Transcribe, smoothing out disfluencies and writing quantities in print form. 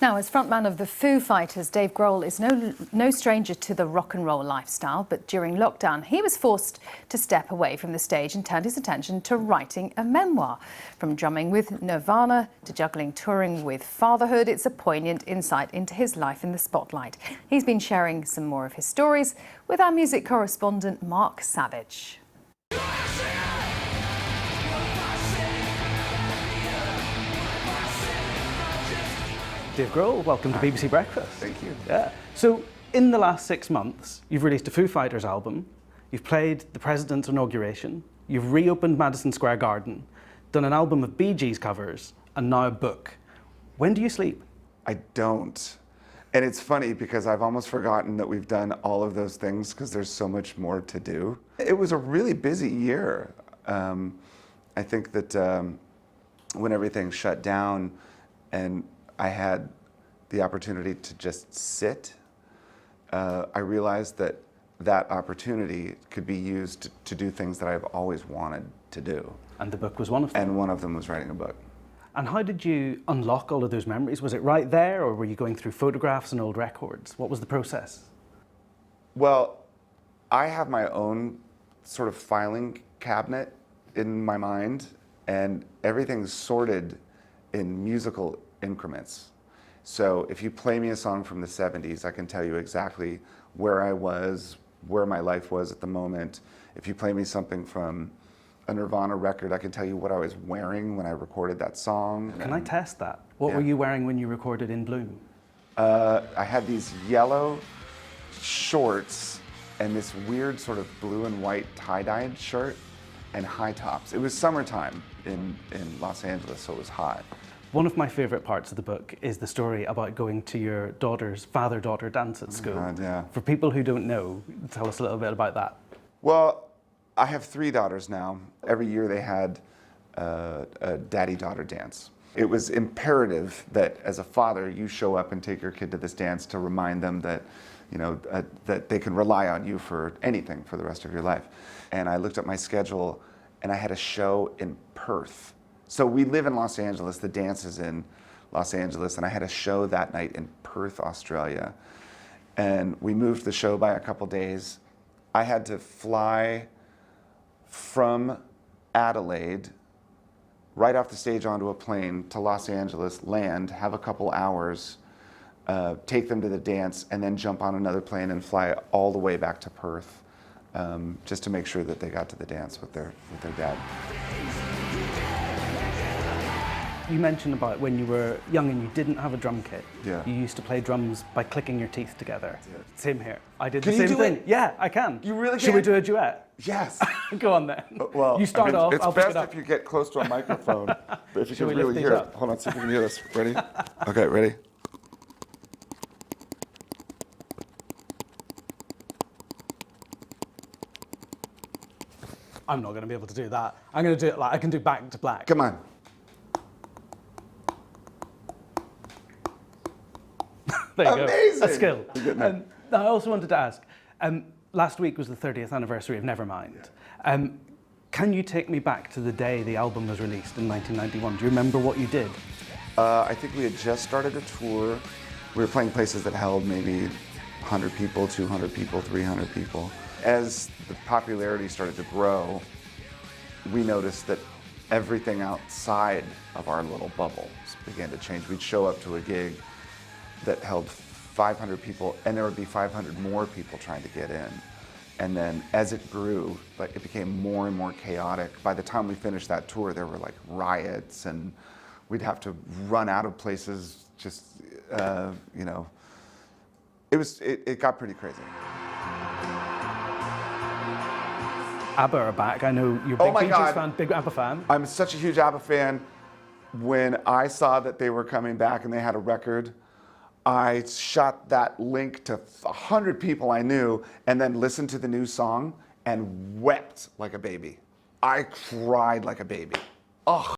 Now, as frontman of the Foo Fighters, Dave Grohl is no stranger to the rock and roll lifestyle, but during lockdown, he was forced to step away from the stage and turned his attention to writing a memoir. From drumming with Nirvana to juggling touring with fatherhood, it's a poignant insight into his life in the spotlight. He's been sharing some more of his stories with our music correspondent, Mark Savage. Dave Grohl, welcome to BBC Breakfast. Thank you. Yeah. So, in the last 6 months, you've released a Foo Fighters album, you've played the President's inauguration, you've reopened Madison Square Garden, done an album of Bee Gees covers, and now a book. When do you sleep? I don't. And it's funny because I've almost forgotten that we've done all of those things because there's so much more to do. It was a really busy year. I think that when everything shut down and I had the opportunity to just sit, I realized that that opportunity could be used to do things that I've always wanted to do. And the book was one of them. And one of them was writing a book. And how did you unlock all of those memories? Was it right there, or were you going through photographs and old records? What was the process? Well, I have my own sort of filing cabinet in my mind, and everything's sorted in musical increments. So if you play me a song from the 70s, I can tell you exactly where I was, where my life was at the moment. If you play me something from a Nirvana record, I can tell you what I was wearing when I recorded that song. Can I test that? What were you wearing when you recorded In Bloom? I had these yellow shorts and this weird sort of blue and white tie-dyed shirt and high tops. It was summertime in Los Angeles, so it was hot. One of my favorite parts of the book is the story about going to your daughter's father-daughter dance at school. God, yeah. For people who don't know, tell us a little bit about that. Well, I have 3 daughters now. Every year they had a daddy-daughter dance. It was imperative that as a father, you show up and take your kid to this dance to remind them that, you know, that they can rely on you for anything for the rest of your life. And I looked at my schedule and I had a show in Perth. So we live in Los Angeles, the dance is in Los Angeles, and I had a show that night in Perth, Australia. And we moved the show by a couple days. I had to fly from Adelaide, right off the stage onto a plane to Los Angeles, land, have a couple hours, take them to the dance, and then jump on another plane and fly all the way back to Perth, just to make sure that they got to the dance with their dad. You mentioned about when you were young and you didn't have a drum kit. Yeah. You used to play drums by clicking your teeth together. Yeah. Same here. I did Can the you same do thing. it? Yeah, I can. You really Should we can? do a duet? Yes. Go on then. Well, you start off. It's I'll pick best it up. if you get close to a microphone. But if you Should can we really lift hear these it. up? Hold on, see if you can hear this. Ready? Okay, ready? I'm not going to be able to do that. I'm going to do it like I can do back to black. Come on. There you Amazing. go. A skill. You're getting there. I also wanted to ask, last week was the 30th anniversary of Nevermind. Can you take me back to the day the album was released in 1991? Do you remember what you did? I think we had just started a tour. We were playing places that held maybe 100 people, 200 people, 300 people. As the popularity started to grow, we noticed that everything outside of our little bubble began to change. We'd show up to a gig that held 500 people, and there would be 500 more people trying to get in. And then as it grew, like it became more and more chaotic. By the time we finished that tour, there were like riots, and we'd have to run out of places. Just you know, it got pretty crazy. ABBA are back. I know you're a big Bee Gees fan, big ABBA fan. I'm such a huge ABBA fan. When I saw that they were coming back and they had a record, I shot that link to 100 people I knew and then listened to the new song and wept like a baby. I cried like a baby. Oh.